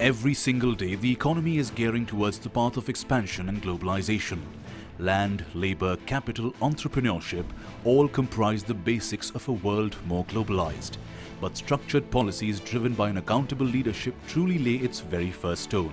Every single day, the economy is gearing towards the path of expansion and globalization. Land, labor, capital, entrepreneurship all comprise the basics of a world more globalized. But structured policies driven by an accountable leadership truly lay its very first stone.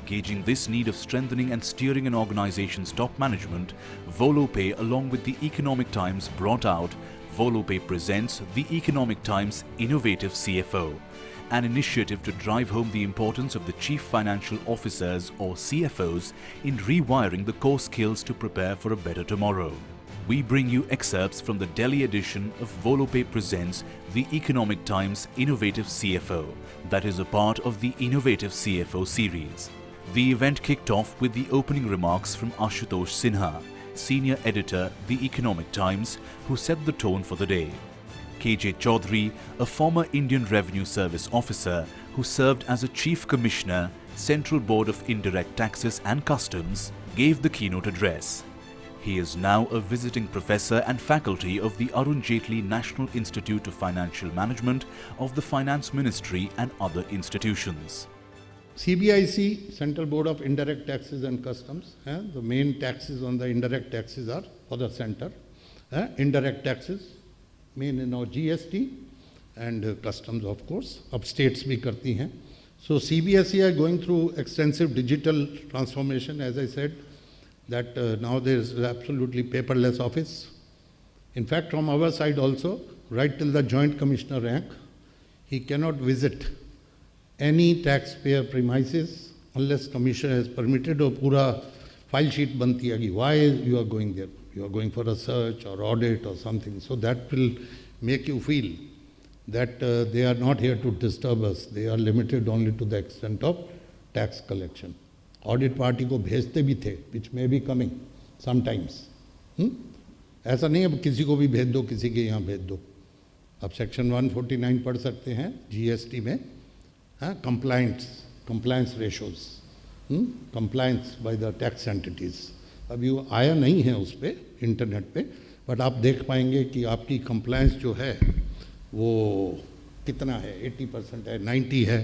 Gauging this need of strengthening and steering an organization's top management, Volopay along with the Economic Times brought out Volopay presents the Economic Times Innovative CFO, an initiative to drive home the importance of the Chief Financial Officers or CFOs in rewiring the core skills to prepare for a better tomorrow. We bring you excerpts from the Delhi edition of Volopay presents the Economic Times Innovative CFO, that is a part of the Innovative CFO series. The event kicked off with the opening remarks from Ashutosh Sinha, Senior Editor, The Economic Times, who set the tone for the day. KJ Chaudhary, a former Indian Revenue Service officer who served as a Chief Commissioner, Central Board of Indirect Taxes and Customs, gave the keynote address. He is now a visiting professor and faculty of the Arun Jaitley National Institute of Financial Management of the Finance Ministry and other institutions. CBIC, Central Board of Indirect Taxes and Customs, the main taxes on the indirect taxes are for the center. Indirect taxes, main in our GST and customs of course, अब states भी करती हैं. So CBSE are going through extensive digital transformation, as I said, that now there is absolutely paperless office. In fact, from our side also, right till the Joint Commissioner rank, he cannot visit any taxpayer premises unless Commissioner has permitted, or pura file sheet banti hai, why you are going there? You are going for a search or audit or something. So that will make you feel that they are not here to disturb us. They are limited only to the extent of tax collection. Audit party को भेजते भी थे, which may be coming sometimes. ऐसा नहीं अब किसी को भी भेज दो, किसी के यहाँ भेज दो. अब सेक्शन 149 पढ़ सकते हैं जीएसटी में, compliance ratios, compliance by the tax entities. अभी वो आया नहीं है उस पे इंटरनेट पे, बट आप देख पाएंगे कि आपकी कंप्लायंस जो है वो कितना है, 80% है, 90 है.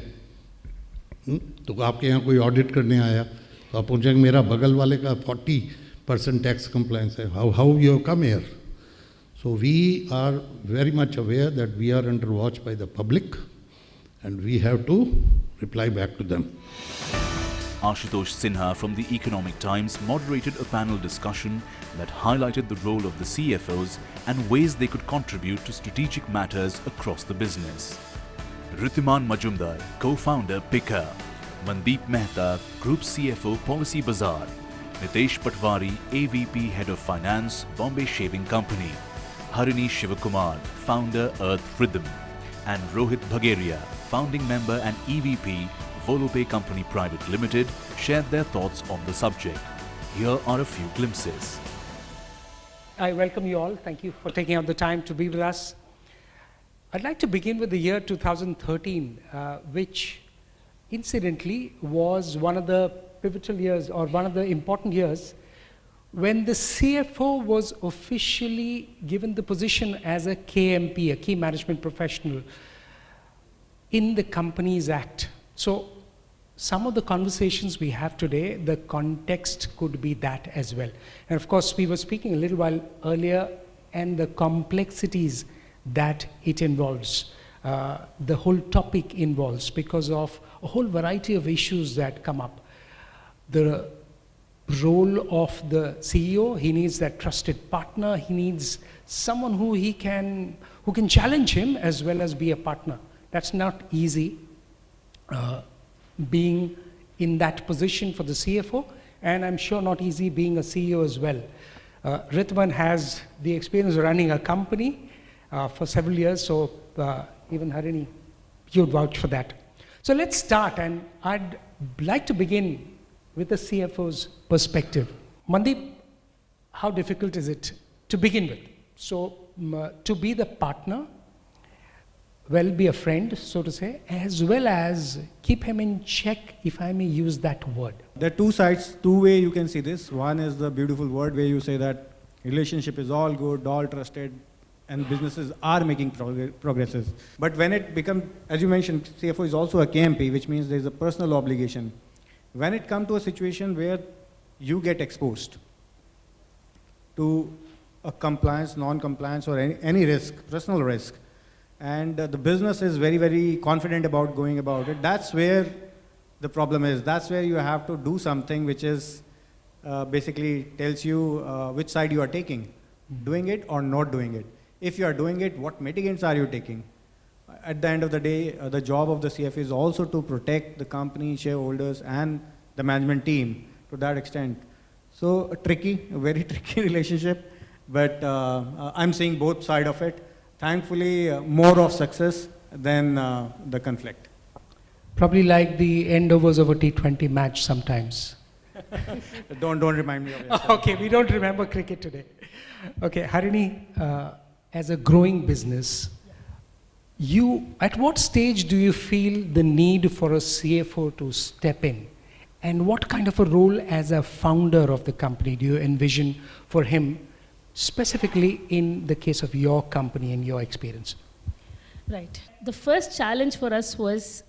तो आपके यहाँ कोई ऑडिट करने आया तो आप पूछेंगे मेरा बगल वाले का 40% टैक्स कंप्लायंस है, how you come here. So we are very much aware that we are under watch by the public and we have to reply back to them. Ashutosh Sinha from the Economic Times moderated a panel discussion that highlighted the role of the CFOs and ways they could contribute to strategic matters across the business. Rithiman Majumdar, co-founder Pika, Mandeep Mehta, Group CFO Policy Bazaar, Nitesh Patwari, AVP Head of Finance, Bombay Shaving Company, Harini Shivakumar, founder Earth Rhythm, and Rohit Bhageria, founding member and EVP, Volopay Company Private Limited, shared their thoughts on the subject. Here are a few glimpses. I welcome you all. Thank you for taking out the time to be with us. I'd like to begin with the year 2013, which incidentally was one of the pivotal years or one of the important years when the CFO was officially given the position as a KMP, a Key Management Professional, in the Companies Act. So some of the conversations we have today, the context could be that as well. And of course, we were speaking a little while earlier and the complexities that it involves, the whole topic involves because of a whole variety of issues that come up. The role of the CEO, he needs that trusted partner, he needs someone who can challenge him as well as be a partner. That's not easy, being in that position for the CFO, and I'm sure not easy being a CEO as well. Ritman has the experience of running a company for several years, so even Harini, you'd vouch for that. So let's start, and I'd like to begin with the CFO's perspective. Mandeep, how difficult is it to begin with? So to be the partner, well, be a friend, so to say, as well as keep him in check, if I may use that word. There are two sides, two ways you can see this. One is the beautiful word where you say that relationship is all good, all trusted, and businesses are making progresses. But when it becomes, as you mentioned, CFO is also a KMP, which means there's a personal obligation. When it comes to a situation where you get exposed to a compliance, non-compliance, or any risk, personal risk, and the business is very, very confident about going about it, that's where the problem is. That's where you have to do something which is basically tells you which side you are taking, doing it or not doing it. If you are doing it, what mitigants are you taking? At the end of the day, the job of the CFO is also to protect the company, shareholders, and the management team to that extent. So a very tricky relationship, but I'm seeing both sides of it. Thankfully, more of success than the conflict. Probably like the end overs of a T20 match sometimes. Don't remind me of it. Okay, we don't remember cricket today. Okay, Harini, as a growing business, at what stage do you feel the need for a CFO to step in? And what kind of a role as a founder of the company do you envision for him, specifically in the case of your company and your experience? Right. The first challenge for us was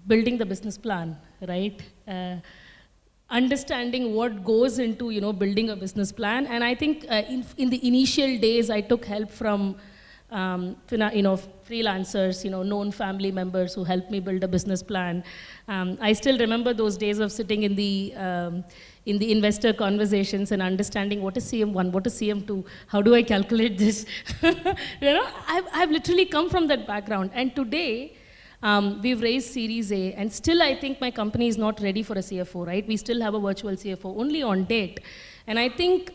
building the business plan, right? Understanding what goes into building a business plan. And I think in the initial days, I took help from freelancers, known family members who helped me build a business plan. I still remember those days of sitting in the investor conversations and understanding what is CM1, what is CM2, how do I calculate this? I've literally come from that background. And today, we've raised Series A, and still I think my company is not ready for a CFO, right? We still have a virtual CFO, only on date. And I think,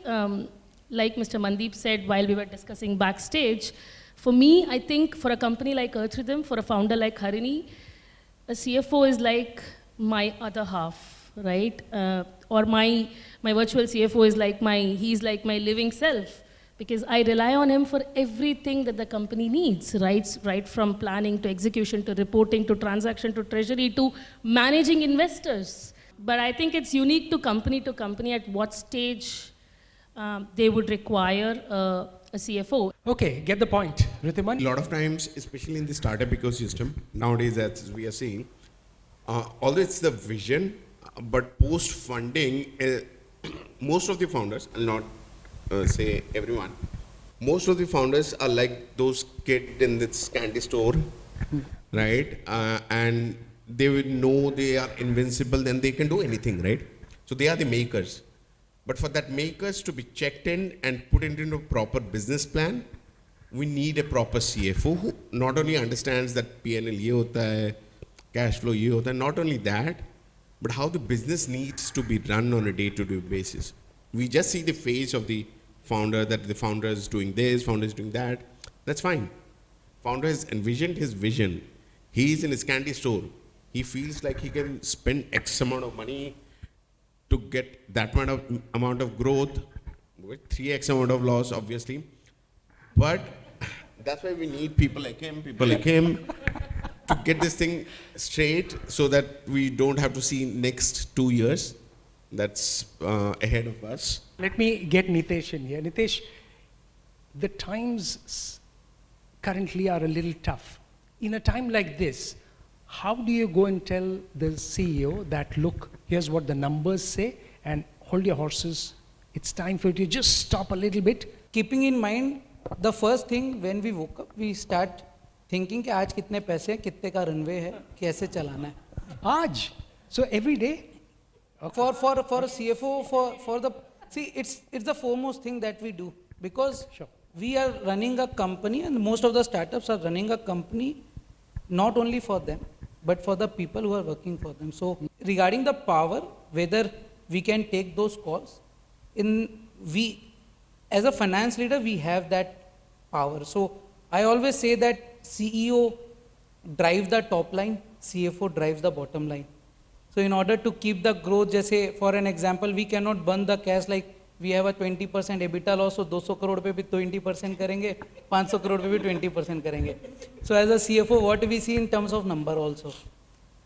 like Mr. Mandeep said while we were discussing backstage, for me, I think for a company like Earth Rhythm, for a founder like Harini, a CFO is like my other half, right? Or my virtual CFO is he's like my living self, because I rely on him for everything that the company needs, right from planning to execution to reporting to transaction to treasury to managing investors. But I think it's unique to company at what stage they would require a CFO. Okay, get the point. Rithiman? A lot of times, especially in the startup ecosystem, nowadays as we are seeing, although it's the vision, but post-funding, most of the founders, I'll not say everyone, most of the founders are like those kids in this candy store, right? And they will know they are invincible, then they can do anything, right? So they are the makers. But for that makers to be checked in and put into a proper business plan, we need a proper CFO who not only understands that P&L ye hota hai, cash flow ye hota hai, not only that, but how the business needs to be run on a day-to-day basis. We just see the face of the founder, that the founder is doing this, founder is doing that. That's fine. Founder has envisioned his vision. He is in his candy store. He feels like he can spend X amount of money to get that amount of growth with 3x amount of loss, obviously. But that's why we need people like him to get this thing straight so that we don't have to see next 2 years that's ahead of us. Let me get Nitesh in here. Nitesh, the times currently are a little tough. In a time like this, how do you go and tell the CEO that, look, here's what the numbers say, and hold your horses, it's time for you to just stop a little bit? Keeping in mind, the first thing when we woke up, we start thinking कि आज कितने पैसे हैं, कितने का runway है, कैसे चलाना है. Aaj. So every day? Okay. For a CFO, for the, see, it's the foremost thing that we do, because Sure. we are running a company, and most of the startups are running a company not only for them, but for the people who are working for them. So regarding the power, whether we can take those calls, as a finance leader, we have that power. So I always say that CEO drives the top line, CFO drives the bottom line. So in order to keep the growth, just say for an example, we cannot burn the cash like we have a 20% EBITDA loss, so 200 crore पे भी 20% करेंगे, 500 crore पे भी 20% करेंगे. So as a CFO, what we see in terms of number also,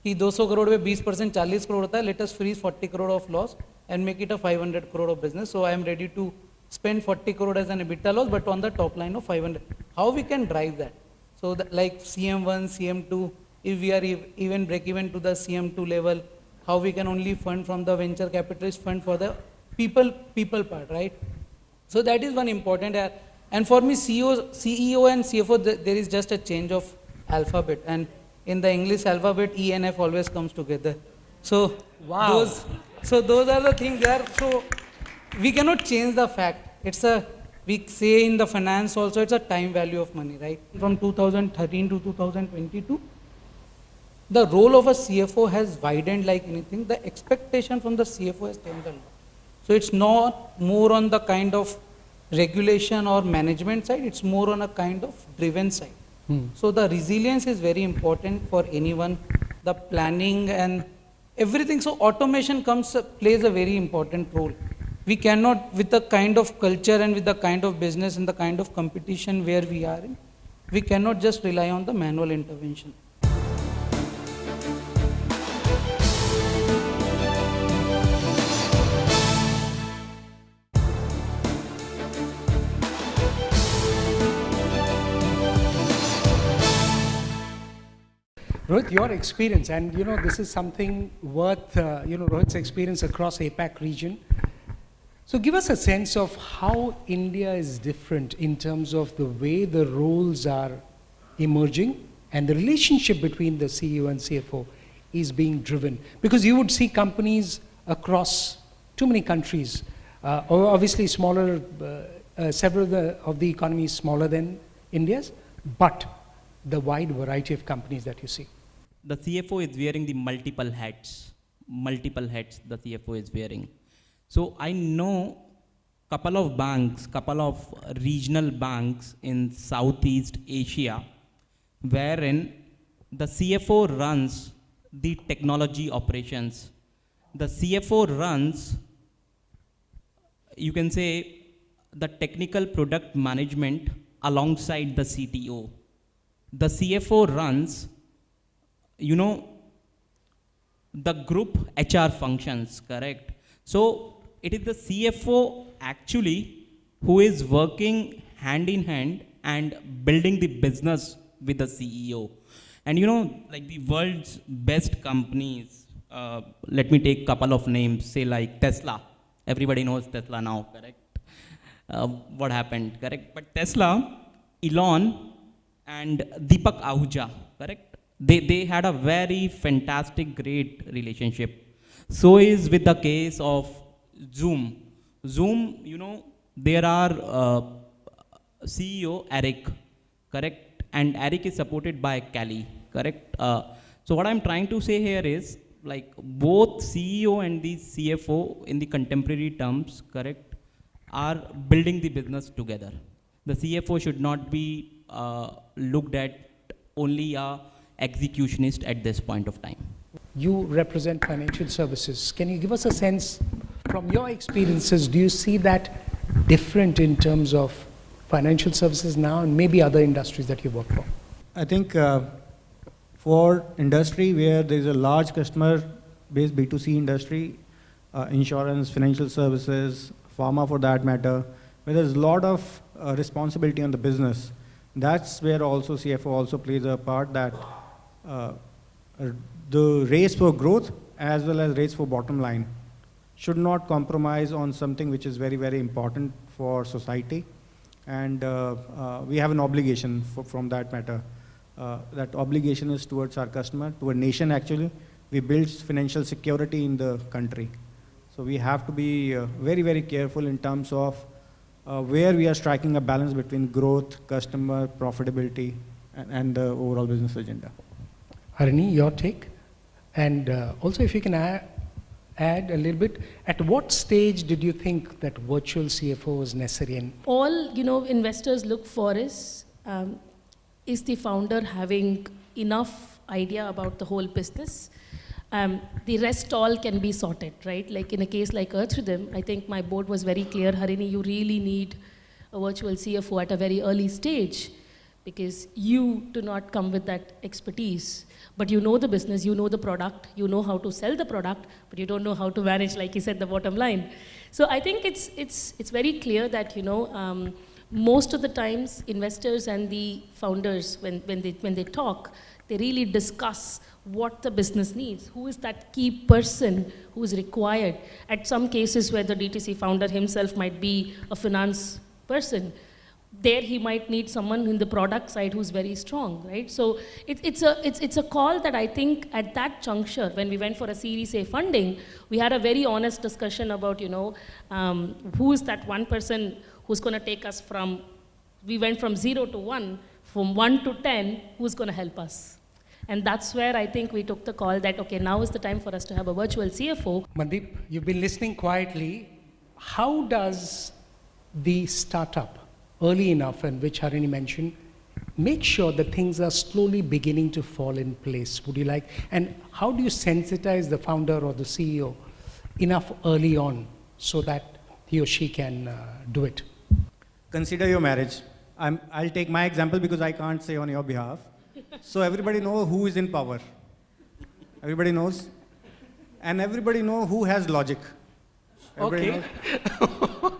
कि 200 crore पे 20% 40 crore होता है, let us freeze 40 crore of loss and make it a 500 crore of business. So I am ready to spend 40 crore as an EBITDA loss, but on the top line of 500. How we can drive that? So like CM1, CM2, if we are even break even to the CM2 level, how we can only fund from the venture capitalist fund for the people part, right? So that is one important. And for me, CEO and CFO, there is just a change of alphabet. And in the English alphabet, E and F always comes together. So Wow. those are the things there. So we cannot change the fact. We say in the finance also, it's a time value of money, right? From 2013 to 2022, the role of a CFO has widened like anything. The expectation from the CFO has changed a lot. So it's not more on the kind of regulation or management side, it's more on a kind of driven side. So the resilience is very important for anyone, the planning and everything. So automation plays a very important role. We cannot, with the kind of culture and with the kind of business and the kind of competition where we are in, we cannot just rely on the manual intervention. Rohit, your experience, and this is something worth, Rohit's experience across APAC region. So give us a sense of how India is different in terms of the way the roles are emerging and the relationship between the CEO and CFO is being driven. Because you would see companies across too many countries, obviously smaller, several of the economies smaller than India's, but the wide variety of companies that you see. The CFO is wearing the multiple hats the CFO is wearing. So I know couple of banks, couple of regional banks in Southeast Asia, wherein the CFO runs the technology operations. The CFO runs, you can say, the technical product management alongside the CTO. The CFO runs, the group HR functions, correct? So it is the CFO actually who is working hand in hand and building the business with the CEO. And like the world's best companies, let me take a couple of names, say like Tesla. Everybody knows Tesla now, correct? What happened, correct? But Tesla, Elon and Deepak Ahuja, correct? They had a very fantastic, great relationship. So is with the case of Zoom. Zoom, there are CEO Eric, correct? And Eric is supported by Kelly, correct? So what I'm trying to say here is, like, both CEO and the CFO in the contemporary terms, correct, are building the business together. The CFO should not be looked at only a executionist at this point of time. You represent financial services. Can you give us a sense from your experiences, do you see that different in terms of financial services now and maybe other industries that you work for? I think for industry where there is a large customer-based B2C industry, insurance, financial services, pharma for that matter, where there's a lot of responsibility on the business, that's where also CFO also plays a part, that the race for growth as well as race for bottom line should not compromise on something which is very, very important for society. And we have an obligation from that matter. That obligation is towards our customer, to a nation actually. We build financial security in the country. So we have to be very, very careful in terms of where we are striking a balance between growth, customer, profitability, and the overall business agenda. Harini, your take? And also if you can add a little bit, at what stage did you think that virtual CFO was necessary? And all investors look for is the founder having enough idea about the whole business. The rest all can be sorted, right? Like in a case like Earth Rhythm, I think my board was very clear, Harini, you really need a virtual CFO at a very early stage, because you do not come with that expertise, but you know the business, you know the product, you know how to sell the product, but you don't know how to manage, like you said, the bottom line. So I think it's very clear that, most of the times investors and the founders, when they talk, they really discuss what the business needs, who is that key person who is required. At some cases where the DTC founder himself might be a finance person, there he might need someone in the product side who's very strong, right? So it's a call that I think at that juncture, when we went for a Series A funding, we had a very honest discussion about, who is that one person who's going to take us from, we went from 0 to 1, from 1 to 10, who's going to help us? And that's where I think we took the call that, okay, now is the time for us to have a virtual CFO. Mandeep, you've been listening quietly. How does the startup, early enough, and which Harini mentioned, make sure that things are slowly beginning to fall in place? Would you like, and how do you sensitize the founder or the CEO enough early on so that he or she can do it? Consider your marriage. I'll take my example because I can't say on your behalf. So everybody knows who is in power. Everybody knows. And everybody knows who has logic. Everybody knows.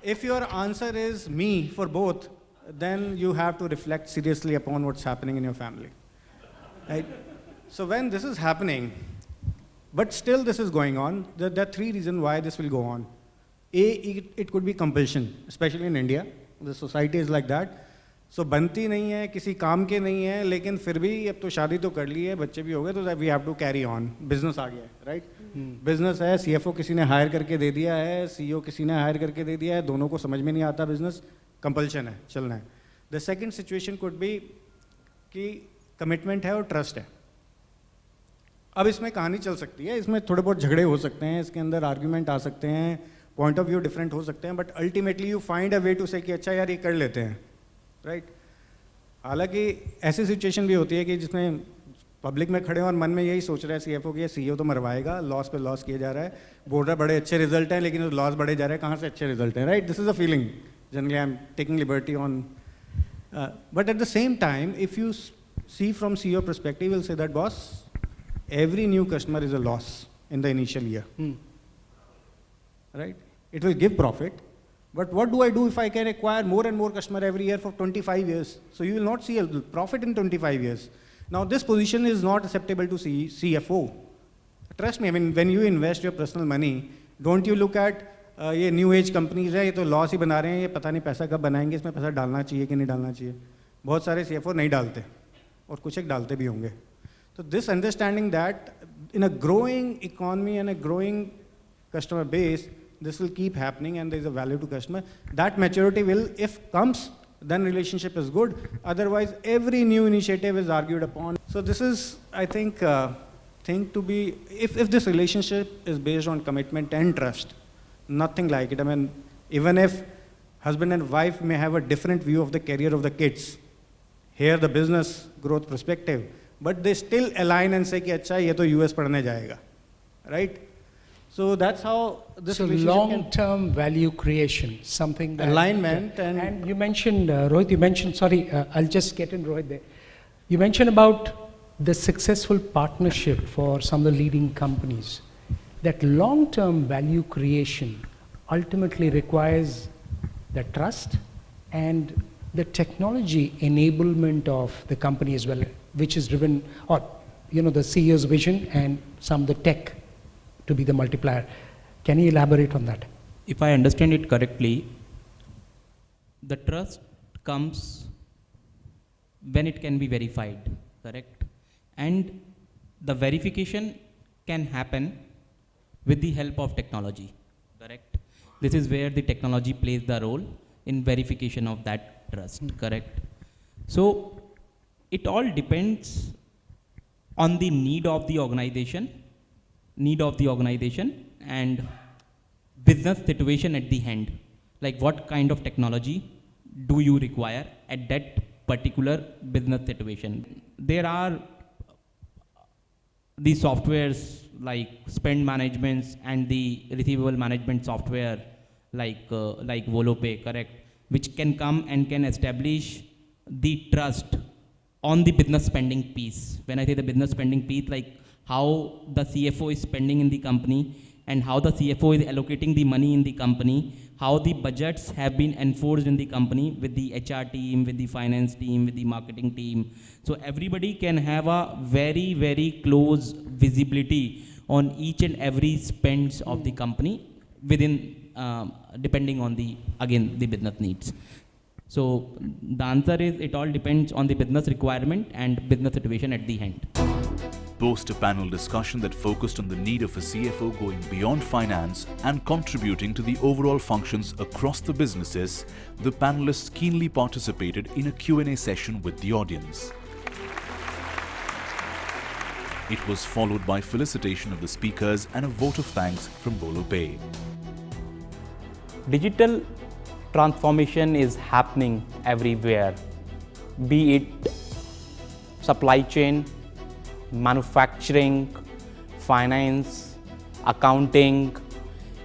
If your answer is me for both, then you have to reflect seriously upon what's happening in your family. Right? So when this is happening, but still this is going on, there are three reasons why this will go on. It could be compulsion, especially in India. The society is like that. So बनती नहीं है, किसी काम के नहीं है, लेकिन फिर भी अब तो शादी तो कर ली है, बच्चे भी हो गए, तो we have to carry on. Business आ गया है, right? Business है, CFO किसी ने hire करके दे दिया है, CEO किसी ने hire करके दे दिया है, दोनों को समझ में नहीं आता business, compulsion है, चलना है. The second situation could be कि commitment है और trust है. अब इसमें कहानी चल सकती है, इसमें थोड़े बहुत झगड़े हो सकते हैं, इसके अंदर argument आ सकते हैं, point of view different हो सकते हैं, but ultimately you find a way to say कि अच्छा यार ये कर लेते हैं. राइट हालांकि ऐसी सिचुएशन भी होती है कि जिसमें पब्लिक में खड़े हैं और मन में यही सोच रहा है सीएफओ कि सीईओ तो मरवाएगा, लॉस पे लॉस किया जा रहा है, बोल रहा है बड़े अच्छे रिजल्ट हैं लेकिन लॉस बढ़े जा रहे हैं, कहाँ से अच्छे रिजल्ट हैं, right? This is a feeling generally I am taking liberty on, but at the same time if you see from CEO perspective will say that boss every new customer is a loss in the initial year. Right? It will give profit, but what do I do if I can acquire more and more customer every year for 25 years? So you will not see a profit in 25 years. Now this position is not acceptable to CFO. Trust me, I mean, when you invest your personal money, don't you look at ये new age companies है, ये तो loss ही बना रहे हैं, ये पता नहीं पैसा कब बनाएंगे, इसमें पैसा डालना चाहिए कि नहीं डालना चाहिए. बहुत सारे CFO नहीं डालते और कुछ एक डालते भी होंगे. So this understanding that in a growing economy and a growing customer base, this will keep happening and there is a value to customer. That maturity will, if comes, then relationship is good. Otherwise, every new initiative is argued upon. So this is, I think, thing to be, if this relationship is based on commitment and trust, nothing like it. I mean, even if husband and wife may have a different view of the career of the kids, here the business growth perspective, but they still align and say कि अच्छा ये तो US पढ़ने जाएगा, right? So that's how this relationship long-term value creation, something that alignment and you mentioned Rohit, you mentioned, sorry, I'll just get in Rohit there. You mentioned about the successful partnership for some of the leading companies. That long-term value creation ultimately requires the trust and the technology enablement of the company as well, which is driven, or the CEO's vision and some of the tech to be the multiplier. Can you elaborate on that? If I understand it correctly, the trust comes when it can be verified, correct? And the verification can happen with the help of technology, correct? This is where the technology plays the role in verification of that trust, correct? So it all depends on the need of the organization and business situation at the end. Like what kind of technology do you require at that particular business situation? There are the softwares like spend management and the receivable management software like Volopay, correct? Which can come and can establish the trust on the business spending piece. When I say the business spending piece, like how the CFO is spending in the company and how the CFO is allocating the money in the company, how the budgets have been enforced in the company with the HR team, with the finance team, with the marketing team. So everybody can have a very, very close visibility on each and every spends of the company within, depending on the, again, the business needs. So the answer is it all depends on the business requirement and business situation at the end. Post a panel discussion that focused on the need of a CFO going beyond finance and contributing to the overall functions across the businesses, the panelists keenly participated in a Q&A session with the audience. It was followed by felicitation of the speakers and a vote of thanks from Volopay. Digital transformation is happening everywhere, be it supply chain, manufacturing, finance, accounting.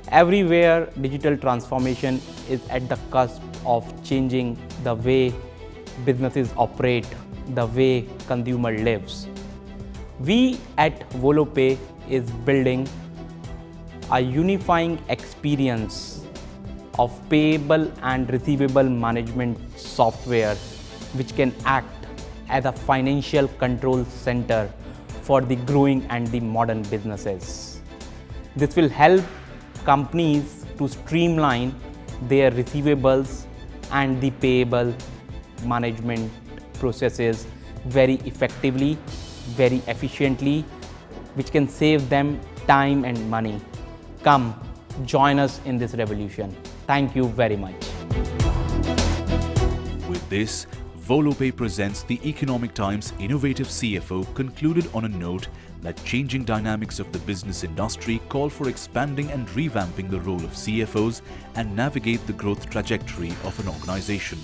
Everywhere digital transformation is at the cusp of changing the way businesses operate, the way consumer lives. We at Volopay is building a unifying experience of payable and receivable management software which can act as a financial control center for the growing and the modern businesses. This will help companies to streamline their receivables and the payable management processes very effectively, very efficiently, which can save them time and money. Come, join us in this revolution. Thank you very much. With this, Volopay presents the Economic Times Innovative CFO concluded on a note that changing dynamics of the business industry call for expanding and revamping the role of CFOs and navigate the growth trajectory of an organization.